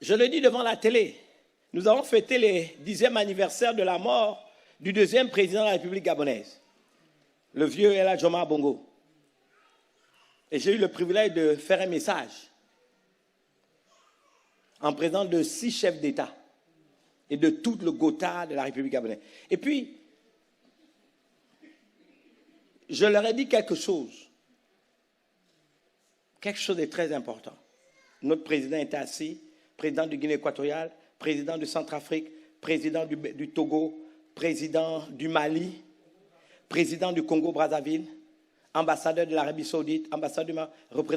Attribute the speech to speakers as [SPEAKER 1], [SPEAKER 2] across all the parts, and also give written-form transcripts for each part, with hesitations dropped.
[SPEAKER 1] Je le dis devant la télé, nous avons fêté le 10e anniversaire de la mort du deuxième président de la République gabonaise, le vieux El Hadj Omar Bongo. Et j'ai eu le privilège de faire un message en présence de 6 chefs d'État et de tout le Gotha de la République gabonaise. Et puis, je leur ai dit quelque chose de très important. Notre président était assis, président du Guinée équatoriale, président du Centrafrique, président du Togo, président du Mali, président du Congo-Brazzaville, ambassadeur de l'Arabie Saoudite, ambassadeur du Mali,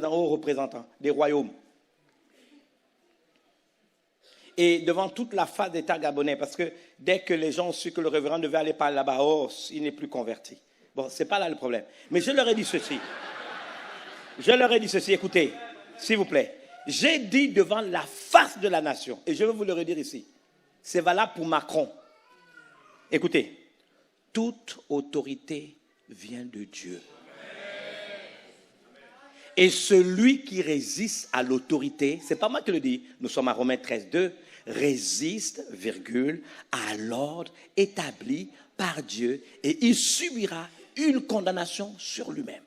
[SPEAKER 1] haut représentant des royaumes. Et devant toute la face d'État gabonais, parce que dès que les gens ont su que le révérend devait aller par là-bas, oh, il n'est plus converti. Bon, ce n'est pas là le problème. Mais je leur ai dit ceci. Écoutez, s'il vous plaît. J'ai dit devant la face de la nation, et je veux vous le redire ici, c'est valable pour Macron. Écoutez, toute autorité vient de Dieu. Et celui qui résiste à l'autorité, c'est pas moi qui le dis, nous sommes à Romains 13, 2, résiste, à l'ordre établi par Dieu, et il subira une condamnation sur lui-même.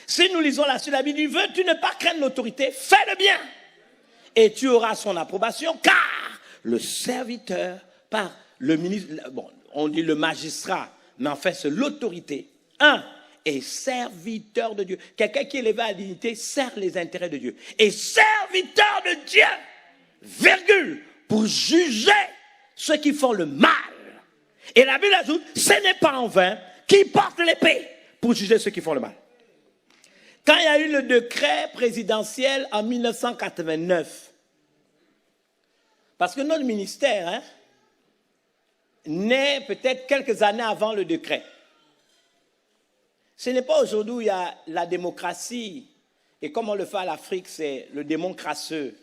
[SPEAKER 1] Si nous lisons là-dessus, la Bible dit, veux-tu ne pas craindre l'autorité, fais le bien, et tu auras son approbation, car le serviteur, par le ministre, bon, on dit le magistrat, mais en fait c'est l'autorité, est serviteur de Dieu. Quelqu'un qui est élevé à la dignité sert les intérêts de Dieu. Et serviteur de Dieu, pour juger ceux qui font le mal. Et la Bible ajoute, ce n'est pas en vain qui porte l'épée pour juger ceux qui font le mal. Quand il y a eu le décret présidentiel en 1989, parce que notre ministère naît peut-être quelques années avant le décret. Ce n'est pas aujourd'hui où il y a la démocratie, et comme on le fait à l'Afrique, c'est le démon crasseux.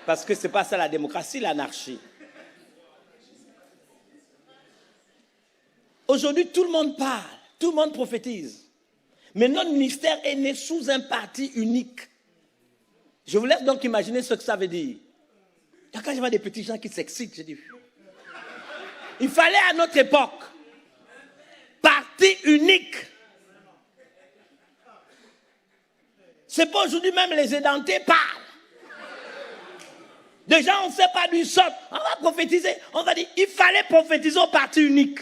[SPEAKER 1] Parce que ce n'est pas ça la démocratie, l'anarchie. Aujourd'hui, tout le monde parle, tout le monde prophétise. Mais notre ministère est né sous un parti unique. Je vous laisse donc imaginer ce que ça veut dire. Quand je vois des petits gens qui s'excitent, je dis, il fallait à notre époque, parti unique. C'est pas aujourd'hui même les édentés parlent. Déjà on ne sait pas d'où ils sortent. On va prophétiser. On va dire, il fallait prophétiser au parti unique.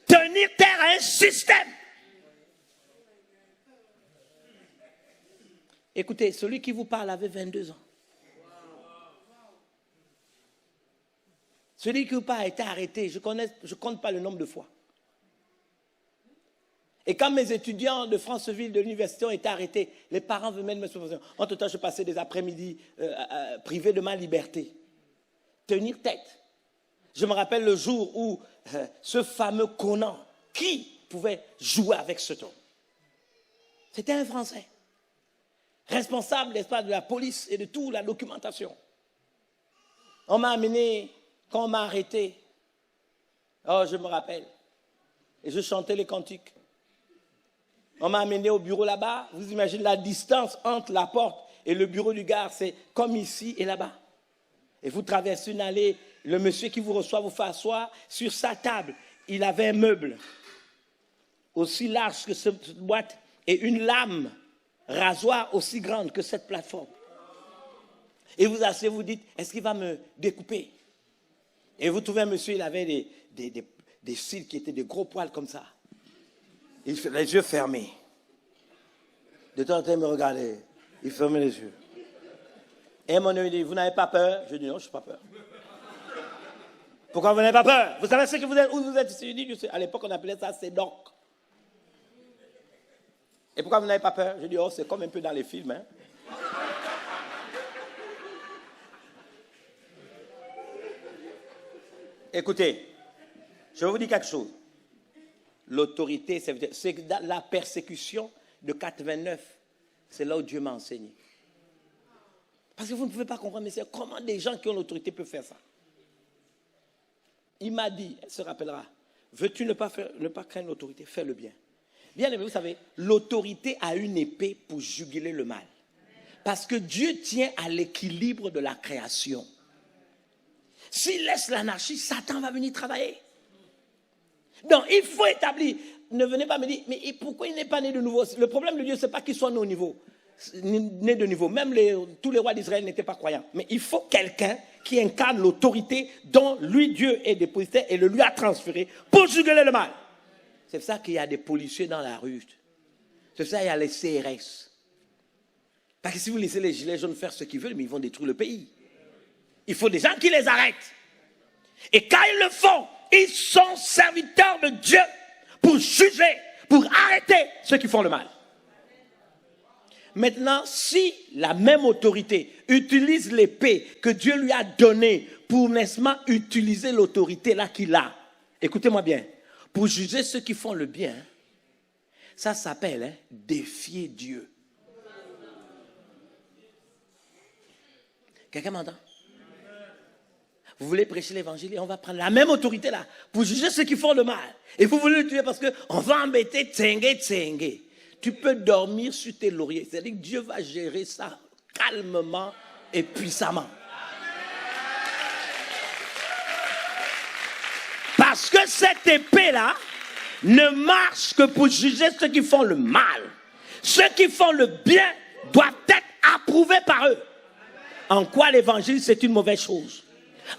[SPEAKER 1] Tenir terre à un système. Écoutez, celui qui vous parle avait 22 ans. Celui qui vous parle a été arrêté. Je ne compte pas le nombre de fois. Et quand mes étudiants de Franceville, de l'université ont été arrêtés, les parents venaient me dire, en tout temps, je passais des après-midi privés de ma liberté. Tenir tête. Je me rappelle le jour où ce fameux Conan, qui pouvait jouer avec cet homme? C'était un Français. Responsable, n'est-ce pas, de la police et de toute la documentation. On m'a amené, quand on m'a arrêté, oh, je me rappelle, et je chantais les cantiques. On m'a amené au bureau là-bas. Vous imaginez la distance entre la porte et le bureau du gars, c'est comme ici et là-bas. Et vous traversez une allée, le monsieur qui vous reçoit vous fait asseoir sur sa table. Il avait un meuble aussi large que cette boîte et une lame rasoir aussi grande que cette plateforme. Et vous asseyez, vous dites, est-ce qu'il va me découper? Et vous trouvez un monsieur, il avait des cils qui étaient des gros poils comme ça. Il fait les yeux fermés. De temps en temps, il me regardait. Il fermait les yeux. Et mon ami dit, vous n'avez pas peur? Je dis, non, je n'ai pas peur. Pourquoi vous n'avez pas peur? Vous savez ce que vous êtes, où vous êtes ici? Je dis, à l'époque, on appelait ça CEDOC. Et pourquoi vous n'avez pas peur? Je dis, oh, c'est comme un peu dans les films. Hein? Écoutez, je vais vous dire quelque chose. L'autorité, c'est la persécution de 89. C'est là où Dieu m'a enseigné. Parce que vous ne pouvez pas comprendre, mais c'est comment des gens qui ont l'autorité peuvent faire ça. Il m'a dit, elle se rappellera, veux-tu ne pas craindre l'autorité? Fais le bien. Bien aimé, vous savez, l'autorité a une épée pour juguler le mal. Parce que Dieu tient à l'équilibre de la création. S'il laisse l'anarchie, Satan va venir travailler. Donc, il faut établir. Ne venez pas me dire, mais pourquoi il n'est pas né de nouveau? Le problème de Dieu, ce n'est pas qu'il soit né au niveau. Né de nouveau. Même tous les rois d'Israël n'étaient pas croyants. Mais il faut quelqu'un qui incarne l'autorité dont lui, Dieu, est dépositaire et le lui a transféré pour juguler le mal. C'est pour ça qu'il y a des policiers dans la rue. C'est pour ça qu'il y a les CRS. Parce que si vous laissez les gilets jaunes faire ce qu'ils veulent, mais ils vont détruire le pays. Il faut des gens qui les arrêtent. Et quand ils le font, ils sont serviteurs de Dieu pour juger, pour arrêter ceux qui font le mal. Maintenant, si la même autorité utilise l'épée que Dieu lui a donnée pour, n'est-ce pas, utiliser l'autorité là qu'il a, écoutez-moi bien, pour juger ceux qui font le bien, ça s'appelle défier Dieu. Quelqu'un m'entend? Vous voulez prêcher l'évangile et on va prendre la même autorité là pour juger ceux qui font le mal. Et vous voulez le tuer parce qu'on va embêter Tsengue. Tu peux dormir sur tes lauriers. C'est-à-dire que Dieu va gérer ça calmement et puissamment. Parce que cette épée-là ne marche que pour juger ceux qui font le mal. Ceux qui font le bien doivent être approuvés par eux. En quoi l'évangile, c'est une mauvaise chose?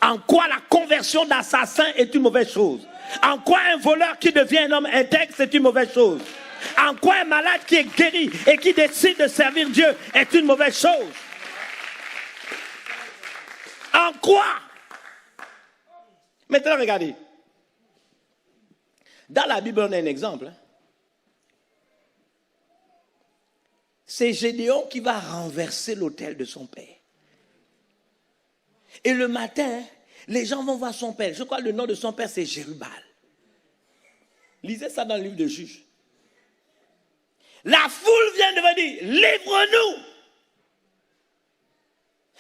[SPEAKER 1] En quoi la conversion d'assassin est une mauvaise chose? En quoi un voleur qui devient un homme intègre, c'est une mauvaise chose? En quoi un malade qui est guéri et qui décide de servir Dieu est une mauvaise chose? En quoi? Maintenant, regardez. Dans la Bible, on a un exemple. C'est Gédéon qui va renverser l'autel de son père. Et le matin, les gens vont voir son père. Je crois que le nom de son père, c'est Jérubal. Lisez ça dans le livre de Juges. La foule vient de venir, livre-nous.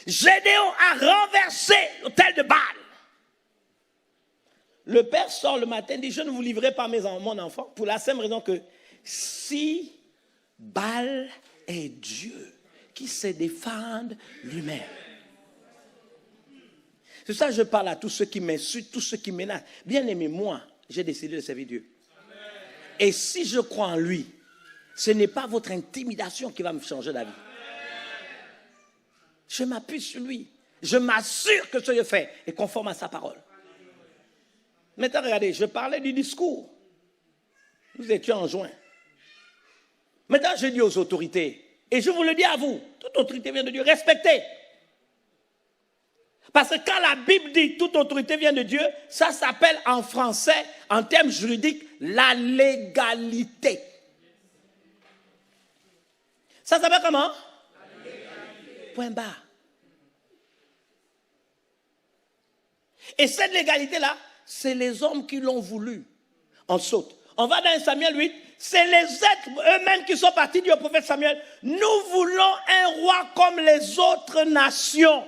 [SPEAKER 1] Gédéon a renversé l'autel de Baal. Le père sort le matin et dit, je ne vous livrerai pas mon enfant, pour la simple raison que si Baal est Dieu, qui se défende lui-même. C'est ça que je parle à tous ceux qui m'insultent, tous ceux qui menacent. Bien aimé, moi, j'ai décidé de servir Dieu. Et si je crois en lui, ce n'est pas votre intimidation qui va me changer la vie. Je m'appuie sur lui. Je m'assure que ce que je fais est conforme à sa parole. Maintenant, regardez, je parlais du discours. Nous étions en juin. Maintenant, je dis aux autorités, et je vous le dis à vous, toute autorité vient de Dieu, respectez. Parce que quand la Bible dit toute autorité vient de Dieu, ça s'appelle en français, en termes juridiques, la légalité. Ça s'appelle comment? La légalité. Point barre. Et cette légalité-là, c'est les hommes qui l'ont voulu. On saute. On va dans 1 Samuel 8. C'est les êtres eux-mêmes qui sont partis dire au prophète Samuel, nous voulons un roi comme les autres nations.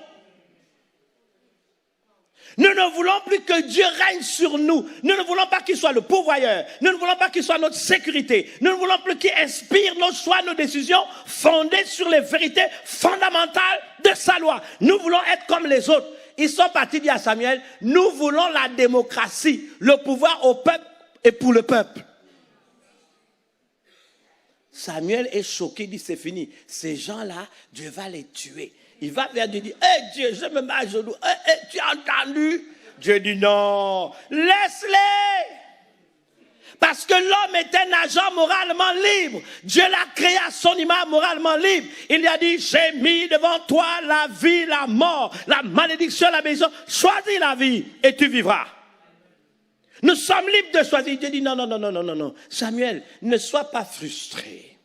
[SPEAKER 1] Nous ne voulons plus que Dieu règne sur nous. Nous ne voulons pas qu'il soit le pourvoyeur. Nous ne voulons pas qu'il soit notre sécurité. Nous ne voulons plus qu'il inspire nos choix, nos décisions fondées sur les vérités fondamentales de sa loi. Nous voulons être comme les autres. Ils sont partis dire à Samuel, nous voulons la démocratie, le pouvoir au peuple et pour le peuple. Samuel est choqué, il dit c'est fini. Ces gens-là, Dieu va les tuer. Il va vers Dieu dire, hey Dieu, je me mets à genoux. Tu as entendu? Dieu dit non, laisse-les. Parce que l'homme est un agent moralement libre. Dieu l'a créé à son image moralement libre. Il lui a dit, j'ai mis devant toi la vie, la mort, la malédiction, la bénédiction. Choisis la vie et tu vivras. Nous sommes libres de choisir. Dieu dit non. Samuel, ne sois pas frustré.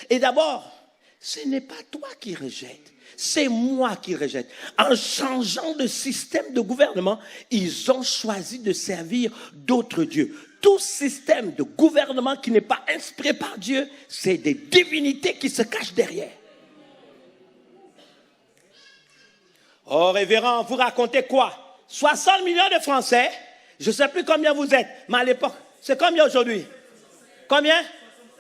[SPEAKER 1] Et d'abord, ce n'est pas toi qui rejettes. C'est moi qui rejette. En changeant de système de gouvernement, ils ont choisi de servir d'autres dieux. Tout système de gouvernement qui n'est pas inspiré par Dieu, c'est des divinités qui se cachent derrière. Oh révérend, vous racontez quoi? 60 millions de Français, je ne sais plus combien vous êtes, mais à l'époque, c'est combien aujourd'hui? Combien?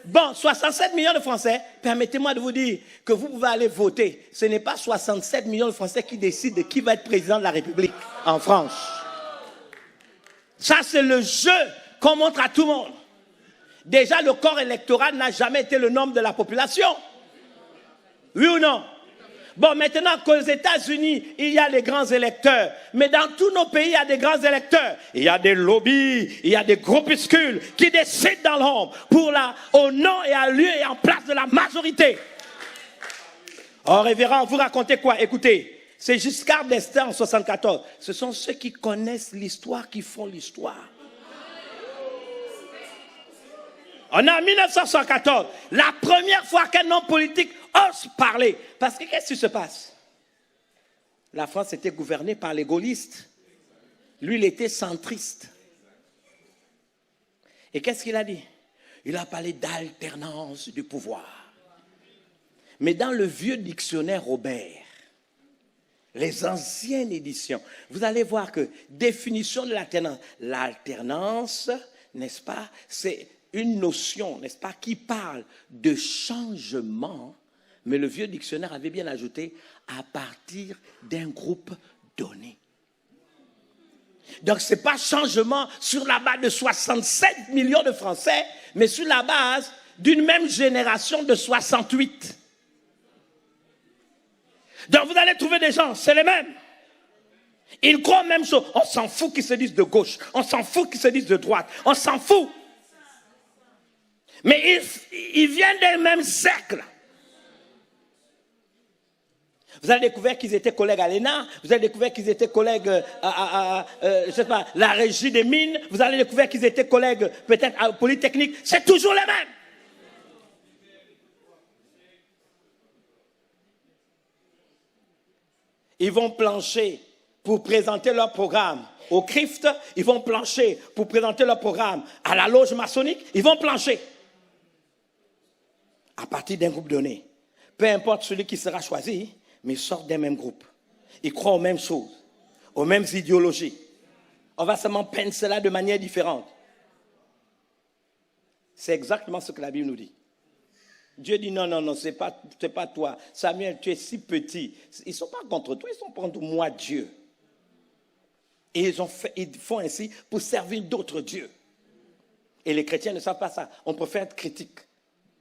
[SPEAKER 1] Bon, 67 millions de Français, permettez-moi de vous dire que vous pouvez aller voter. Ce n'est pas 67 millions de Français qui décident de qui va être président de la République en France. Ça, c'est le jeu qu'on montre à tout le monde. Déjà, le corps électoral n'a jamais été le nombre de la population. Oui ou non? Bon, maintenant qu'aux États-Unis, il y a les grands électeurs, mais dans tous nos pays, il y a des grands électeurs. Il y a des lobbies, il y a des groupuscules qui décident dans l'ombre au nom et à lieu et en place de la majorité. Oh, révérend, vous racontez quoi? Écoutez, c'est Giscard d'Estaing en 74. Ce sont ceux qui connaissent l'histoire qui font l'histoire. On est en 1974, la première fois qu'un homme politique ose parler. Parce que qu'est-ce qui se passe? La France était gouvernée par les gaullistes. Lui, il était centriste. Et qu'est-ce qu'il a dit? Il a parlé d'alternance du pouvoir. Mais dans le vieux dictionnaire Robert, les anciennes éditions, vous allez voir que définition de l'alternance. L'alternance, n'est-ce pas, c'est une notion, n'est-ce pas, qui parle de changement, mais le vieux dictionnaire avait bien ajouté à partir d'un groupe donné. Donc ce n'est pas changement sur la base de 67 millions de Français, mais sur la base d'une même génération de 68. Donc vous allez trouver des gens, c'est les mêmes. Ils croient même chose. On s'en fout qu'ils se disent de gauche, on s'en fout qu'ils se disent de droite, on s'en fout. Mais ils viennent des mêmes cercles. Vous avez découvert qu'ils étaient collègues à l'ENA, vous avez découvert qu'ils étaient collègues je sais pas, la régie des mines, vous avez découvert qu'ils étaient collègues peut-être à Polytechnique, c'est toujours les mêmes. Ils vont plancher pour présenter leur programme au CRIFT, ils vont plancher pour présenter leur programme à la loge maçonnique, ils vont plancher. À partir d'un groupe donné. Peu importe celui qui sera choisi, mais ils sortent d'un même groupe. Ils croient aux mêmes choses, aux mêmes idéologies. On va seulement peindre cela de manière différente. C'est exactement ce que la Bible nous dit. Dieu dit non, c'est pas toi. Samuel, tu es si petit. Ils ne sont pas contre toi, ils sont contre moi, Dieu. Et ils font ainsi pour servir d'autres dieux. Et les chrétiens ne savent pas ça. On préfère être critique.